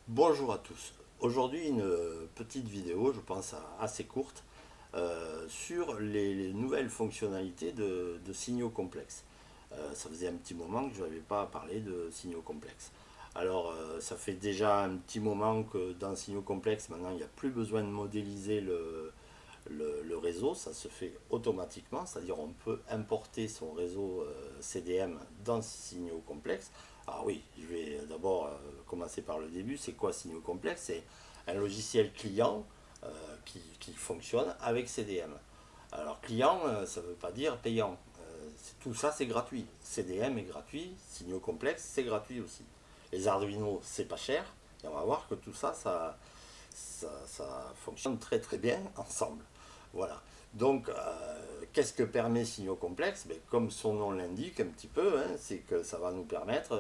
Bonjour à tous. Aujourd'hui, une petite vidéo, je pense assez courte, sur les nouvelles fonctionnalités de signaux complexes. Ça faisait un petit moment que je n'avais pas parlé de signaux complexes. Alors, ça fait déjà un petit moment que dans signaux complexes, maintenant, il n'y a plus besoin de modéliser le réseau, ça se fait automatiquement, c'est-à-dire on peut importer son réseau CDM dans signaux complexes. Alors oui, je vais d'abord commencer par le début. C'est quoi signaux complexes? C'est un logiciel client qui fonctionne avec CDM. Alors client, ça ne veut pas dire payant. Tout ça c'est gratuit. CDM est gratuit, signaux complexes c'est gratuit aussi. Les Arduino c'est pas cher. Et on va voir que tout ça, ça fonctionne très très bien ensemble. Voilà. Donc, qu'est-ce que permet signaux complexes? Ben, comme son nom l'indique un petit peu, hein, c'est que ça va nous permettre,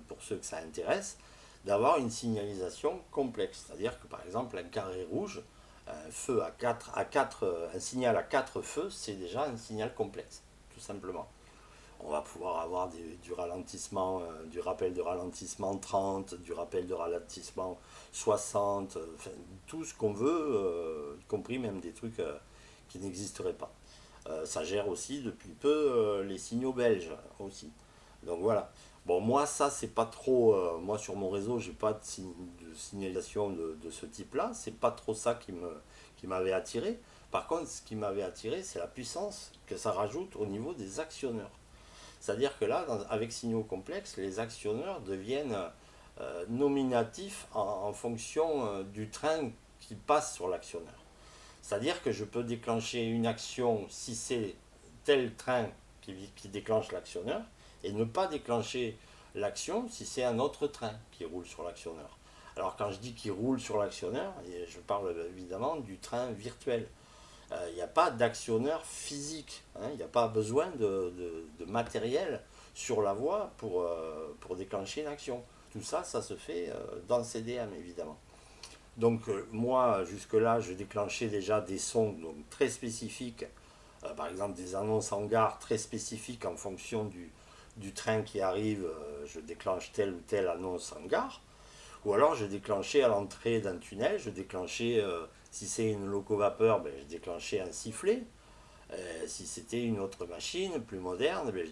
pour ceux que ça intéresse, d'avoir une signalisation complexe. C'est-à-dire que par exemple, un carré rouge, un feu un signal à 4 feux, c'est déjà un signal complexe, tout simplement. On va pouvoir avoir du ralentissement, du rappel de ralentissement 30, du rappel de ralentissement 60, enfin, tout ce qu'on veut, y compris même des trucs qui n'existeraient pas. Ça gère aussi depuis peu les signaux belges aussi. Donc voilà. Bon, moi, ça, c'est pas trop. Moi, sur mon réseau, j'ai pas de signalisation de ce type-là. C'est pas trop ça qui m'avait attiré. Par contre, ce qui m'avait attiré, c'est la puissance que ça rajoute au niveau des actionneurs. C'est-à-dire que là, avec signaux complexes, les actionneurs deviennent nominatifs en fonction du train qui passe sur l'actionneur. C'est-à-dire que je peux déclencher une action si c'est tel train qui déclenche l'actionneur et ne pas déclencher l'action si c'est un autre train qui roule sur l'actionneur. Alors quand je dis qu'il roule sur l'actionneur, je parle évidemment du train virtuel. Il n'y a pas d'actionneur physique, hein, il n'y a pas besoin de matériel sur la voie pour déclencher une action. Tout ça, ça se fait dans le CDM évidemment. Donc moi, jusque-là, je déclenchais déjà des sons donc, très spécifiques, par exemple des annonces en gare très spécifiques en fonction du train qui arrive, je déclenche telle ou telle annonce en gare. Ou alors je déclenchais à l'entrée d'un tunnel, je déclenchais, si c'est une loco-vapeur, ben, je déclenchais un sifflet. Si c'était une autre machine plus moderne, ben,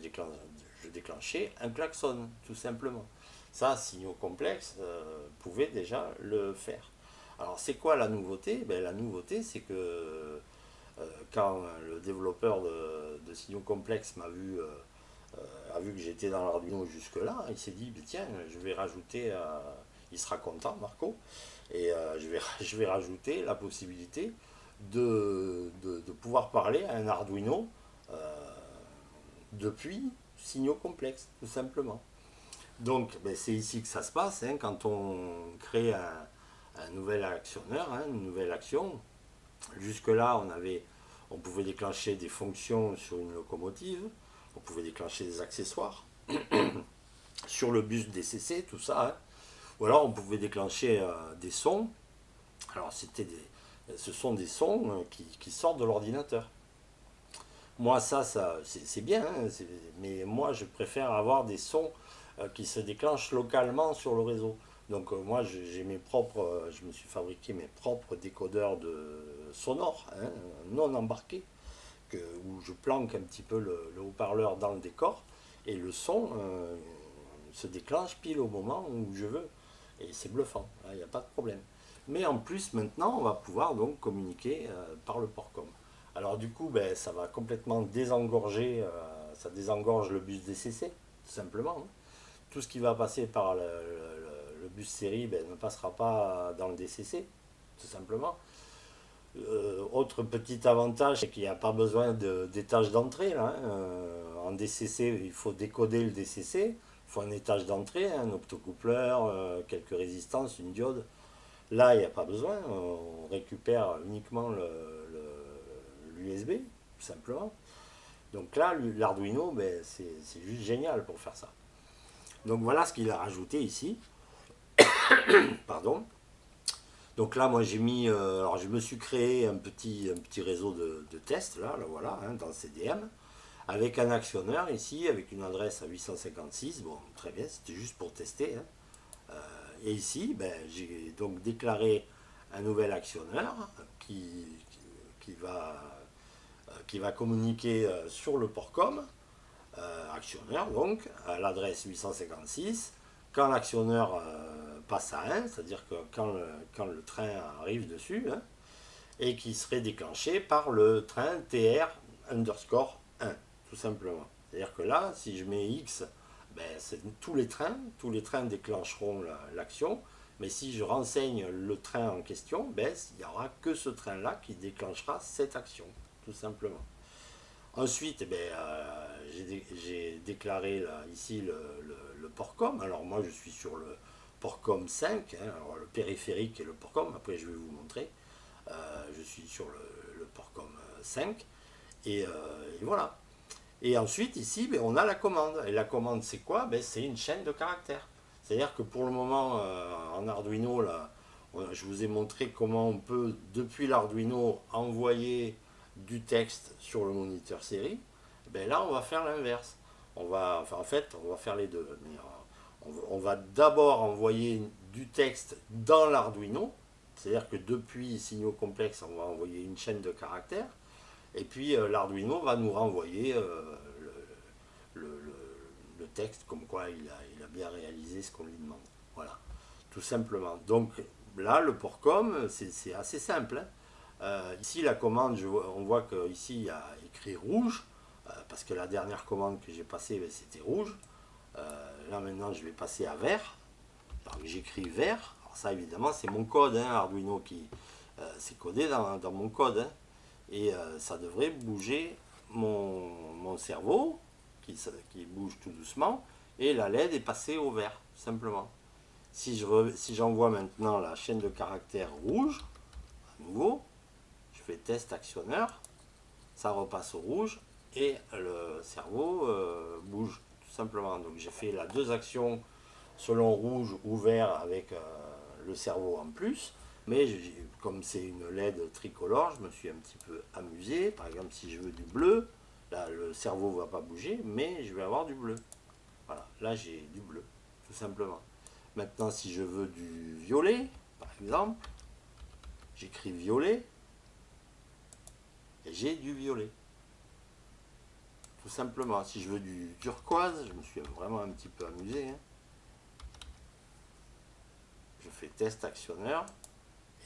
je déclenchais un klaxon, tout simplement. Ça, signaux complexes pouvaient déjà le faire. Alors c'est quoi la nouveauté? Ben, la nouveauté, c'est que quand le développeur de signaux complexes a vu que j'étais dans l'Arduino jusque-là, il s'est dit, ben, tiens, je vais rajouter, il sera content, Marco, et je vais rajouter la possibilité de pouvoir parler à un Arduino euh, depuis signaux complexes, tout simplement. Donc, ben, c'est ici que ça se passe, hein, quand on crée un nouvel actionneur, hein, une nouvelle action. Jusque-là, on pouvait déclencher des fonctions sur une locomotive, on pouvait déclencher des accessoires sur le bus DCC, tout ça, hein. Ou alors on pouvait déclencher des sons. Alors ce sont des sons qui sortent de l'ordinateur. Moi, ça c'est bien, hein, mais moi je préfère avoir des sons qui se déclenchent localement sur le réseau. Donc moi j'ai je me suis fabriqué mes propres décodeurs sonores, hein, non embarqués, où je planque un petit peu le haut-parleur dans le décor et le son se déclenche pile au moment où je veux. Et c'est bluffant, il n'y a pas de problème. Mais en plus, maintenant, on va pouvoir donc communiquer par le port-com. Alors du coup, ben, ça va complètement désengorger, ça désengorge le bus DCC, tout simplement, hein. Tout ce qui va passer par le bus série ben, ne passera pas dans le DCC, tout simplement. Autre petit avantage, c'est qu'il n'y a pas besoin d'étage d'entrée, là, hein. En DCC, il faut décoder le DCC. Il faut un étage d'entrée, un optocoupleur, quelques résistances, une diode. Là, il n'y a pas besoin. On récupère uniquement l'USB, tout simplement. Donc là, l'Arduino, ben, c'est juste génial pour faire ça. Donc voilà ce qu'il a rajouté ici. Pardon. Donc là, moi, alors je me suis créé un petit réseau de tests, là voilà, hein, dans le CDM, avec un actionneur ici, avec une adresse à 856. Bon, très bien, c'était juste pour tester, hein. Et ici, ben, j'ai donc déclaré un nouvel actionneur qui va, qui va communiquer sur le PORCOM, actionneur donc, à l'adresse 856. Quand l'actionneur passe à 1, c'est-à-dire que quand le train arrive dessus, hein, et qui serait déclenché par le train TR underscore 1, tout simplement. C'est-à-dire que là, si je mets X, ben, tous les trains déclencheront l'action, mais si je renseigne le train en question, ben, il n'y aura que ce train-là qui déclenchera cette action, tout simplement. Ensuite, eh ben, j'ai déclaré là, ici le PORCOM. Alors moi, je suis sur le PORCOM 5, hein, alors le périphérique et le PORCOM, après je vais vous montrer. Je suis sur le PORCOM 5, et, et voilà. Et ensuite, ici, ben, on a la commande. Et la commande, c'est quoi? Ben, c'est une chaîne de caractères. C'est-à-dire que pour le moment, en Arduino, là, je vous ai montré comment on peut, depuis l'Arduino, envoyer du texte sur le moniteur série. Ben là, on va faire l'inverse. Enfin, en fait, on va faire les deux. Mais, on va d'abord envoyer du texte dans l'Arduino. C'est-à-dire que depuis signaux complexes, on va envoyer une chaîne de caractères. Et puis l'Arduino va nous renvoyer le, le, le texte comme quoi il a bien réalisé ce qu'on lui demande. Voilà, tout simplement. Donc là, le PORCOM, c'est assez simple, hein. Ici, la commande, on voit qu'ici, il y a écrit rouge, parce que la dernière commande que j'ai passée, ben, c'était rouge. Là, maintenant, je vais passer à vert. Donc j'écris vert. Alors ça, évidemment, c'est mon code, hein, Arduino qui... c'est codé dans mon code, hein. Et ça devrait bouger mon cerveau, qui bouge tout doucement, et la LED est passée au vert, simplement. Si j'envoie maintenant la chaîne de caractères rouge, à nouveau, je fais test actionneur, ça repasse au rouge, et le cerveau bouge, tout simplement. Donc j'ai fait la deux actions selon rouge ou vert avec le cerveau en plus. Mais comme c'est une LED tricolore, je me suis un petit peu amusé. Par exemple, si je veux du bleu, là le cerveau ne va pas bouger, mais je vais avoir du bleu. Voilà, là j'ai du bleu, tout simplement. Maintenant, si je veux du violet, par exemple, j'écris violet et j'ai du violet. Tout simplement. Si je veux du turquoise, je me suis vraiment un petit peu amusé, hein. Je fais test actionneur.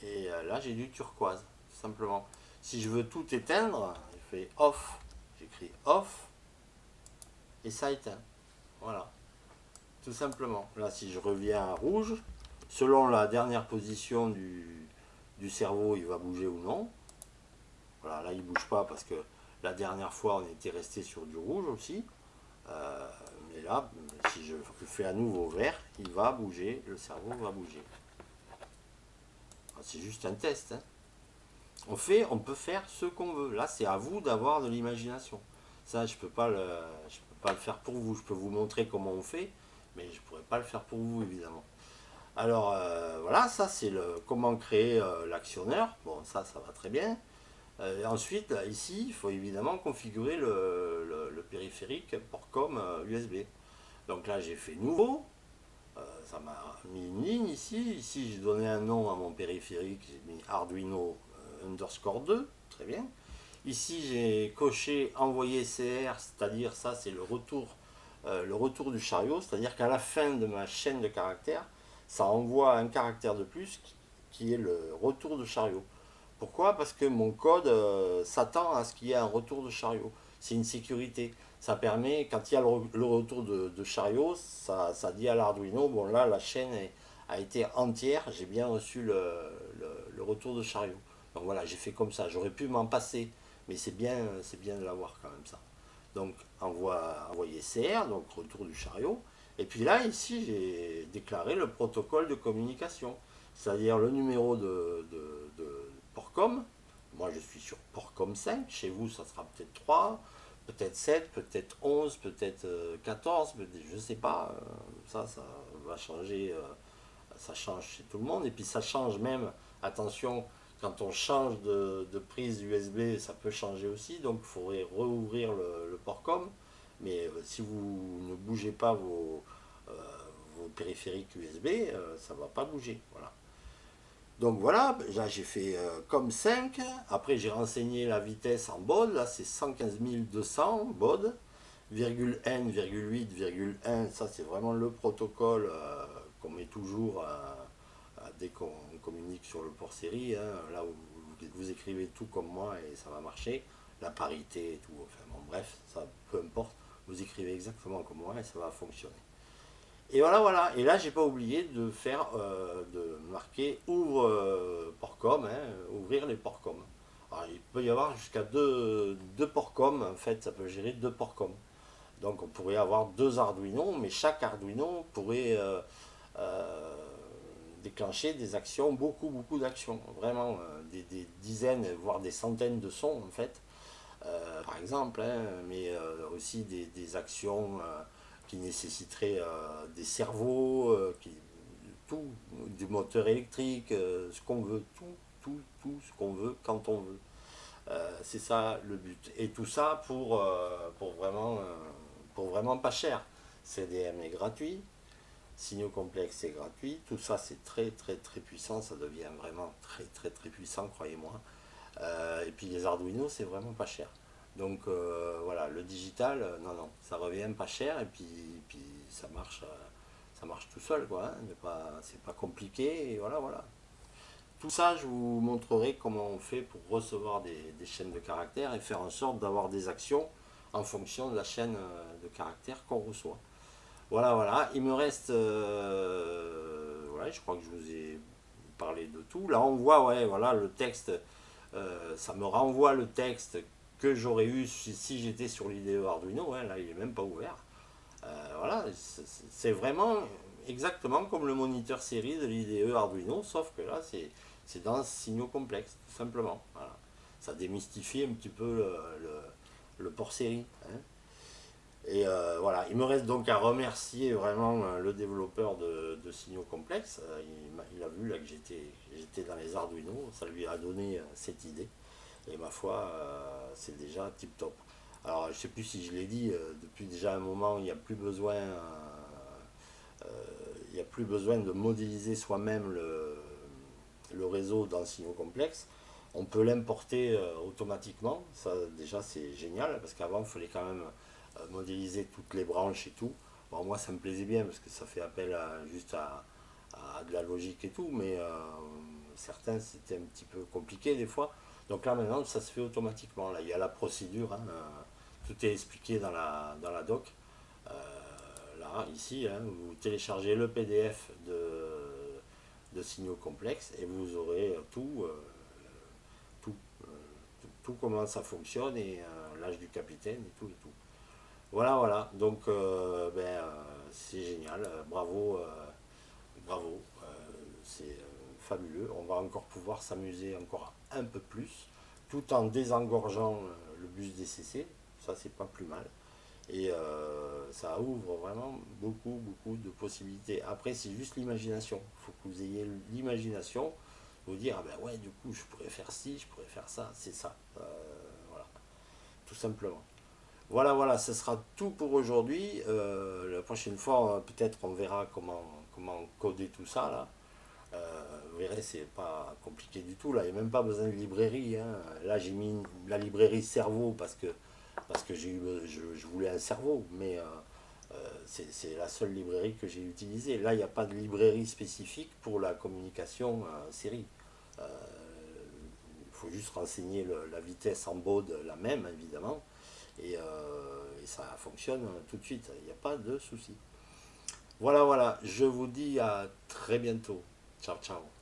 Et là, j'ai du turquoise, tout simplement. Si je veux tout éteindre, je fais off. J'écris off et ça éteint. Voilà, tout simplement. Là, si je reviens à rouge, selon la dernière position du cerveau, il va bouger ou non. Voilà, là, il ne bouge pas parce que la dernière fois, on était resté sur du rouge aussi. Mais là, si je fais à nouveau vert, il va bouger, le cerveau va bouger. C'est juste un test, hein. On peut faire ce qu'on veut. Là, c'est à vous d'avoir de l'imagination. Ça, je peux pas le faire pour vous. Je peux vous montrer comment on fait, mais je pourrais pas le faire pour vous, évidemment. Alors, voilà, ça, c'est comment créer l'actionneur. Bon, ça va très bien. Ensuite, là, ici, il faut évidemment configurer le périphérique PORCOM USB. Donc là, j'ai fait nouveau. Ça m'a mis une ligne ici. Ici, j'ai donné un nom à mon périphérique. J'ai mis Arduino underscore 2. Très bien. Ici, j'ai coché envoyer CR, c'est-à-dire ça, c'est le retour du chariot. C'est-à-dire qu'à la fin de ma chaîne de caractères, ça envoie un caractère de plus qui est le retour de chariot. Pourquoi? Parce que mon code s'attend à ce qu'il y ait un retour de chariot. C'est une sécurité. Ça permet, quand il y a le retour de chariot, ça dit à l'Arduino, bon là, la chaîne a été entière, j'ai bien reçu le retour de chariot. Donc voilà, j'ai fait comme ça. J'aurais pu m'en passer, mais c'est bien de l'avoir quand même ça. Donc envoyer CR, donc retour du chariot. Et puis là, ici, j'ai déclaré le protocole de communication, c'est-à-dire le numéro de PORCOM. Moi, je suis sur PORCOM 5. Chez vous, ça sera peut-être 3, peut-être 7, peut-être 11, peut-être 14, je ne sais pas. Ça va changer. Ça change chez tout le monde. Et puis, ça change même, attention, quand on change de prise USB, ça peut changer aussi. Donc, il faudrait rouvrir le PORCOM. Mais si vous ne bougez pas vos périphériques USB, ça ne va pas bouger. Voilà. Donc voilà, là j'ai fait comme 5. Après j'ai renseigné la vitesse en baud. Là c'est 115 200 baud. Virgule N, virgule 8, virgule 1. Ça c'est vraiment le protocole qu'on met toujours dès qu'on communique sur le port série. Hein, là où vous écrivez tout comme moi et ça va marcher. La parité et tout. Enfin bon, bref, ça peu importe. Vous écrivez exactement comme moi et ça va fonctionner. Et voilà, voilà. Et là, j'ai pas oublié de faire, de marquer ouvre Portcom, hein, ouvrir les Portcom. Alors, il peut y avoir jusqu'à deux Portcom. En fait, ça peut gérer deux Portcom. Donc, on pourrait avoir deux Arduino, mais chaque Arduino pourrait déclencher des actions, beaucoup d'actions. Vraiment, des dizaines, voire des centaines de sons, en fait. Par exemple, hein, mais aussi des actions qui nécessiteraient des cerveaux, tout, du moteur électrique, ce qu'on veut, tout ce qu'on veut quand on veut. C'est ça le but. Et tout ça pour vraiment pas cher. CDM est gratuit, signaux complexes c'est gratuit, tout ça c'est très puissant, ça devient vraiment très puissant, croyez-moi. Et puis les Arduino, c'est vraiment pas cher. Donc voilà, le digital, non, ça revient pas cher et puis ça marche tout seul, quoi. Hein, c'est pas compliqué et voilà, voilà. Tout ça, je vous montrerai comment on fait pour recevoir des chaînes de caractères et faire en sorte d'avoir des actions en fonction de la chaîne de caractères qu'on reçoit. Voilà, voilà. Il me reste, voilà, je crois que je vous ai parlé de tout. Là, on voit, ouais, voilà, le texte. Ça me renvoie le texte que j'aurais eu si j'étais sur l'IDE Arduino. Hein, là, il n'est même pas ouvert. Voilà, c'est vraiment exactement comme le moniteur série de l'IDE Arduino, sauf que là, c'est dans signaux complexes, tout simplement. Voilà. Ça démystifie un petit peu le port série. Hein. Et voilà, il me reste donc à remercier vraiment le développeur de signaux complexes. Il a vu là que j'étais dans les Arduino, ça lui a donné cette idée. Et ma foi, c'est déjà tip top. Alors, je ne sais plus si je l'ai dit, depuis déjà un moment, il n'y a plus besoin de modéliser soi-même le réseau dans signaux complexes. On peut l'importer automatiquement. Ça, déjà, c'est génial parce qu'avant, il fallait quand même modéliser toutes les branches et tout. Bon, moi, ça me plaisait bien parce que ça fait appel juste à de la logique et tout, mais certains, c'était un petit peu compliqué des fois. Donc là, maintenant, ça se fait automatiquement. Là, il y a la procédure, hein, tout est expliqué dans la doc. Là, ici, hein, vous téléchargez le PDF de signaux complexes et vous aurez tout, tout comment ça fonctionne et l'âge du capitaine et tout. Voilà, voilà. Donc, c'est génial. Bravo, bravo. C'est fabuleux. On va encore pouvoir s'amuser encore un peu plus, tout en désengorgeant le bus DCC. Ça, c'est pas plus mal. Et ça ouvre vraiment beaucoup de possibilités. Après, c'est juste l'imagination. Il faut que vous ayez l'imagination. Vous dire, ah ben ouais, du coup, je pourrais faire ci, je pourrais faire ça. C'est ça. Voilà. Tout simplement. Voilà, voilà, ce sera tout pour aujourd'hui. La prochaine fois, peut-être on verra comment coder tout ça là. Vous verrez, c'est pas compliqué du tout. Là, il n'y a même pas besoin de librairie. Hein. Là, j'ai mis la librairie cerveau parce que je voulais un cerveau, mais c'est la seule librairie que j'ai utilisée. Là, il n'y a pas de librairie spécifique pour la communication série. Il faut juste renseigner la vitesse en baud, la même évidemment, et ça fonctionne tout de suite. Il n'y a pas de souci. Voilà, voilà. Je vous dis à très bientôt. Ciao, ciao.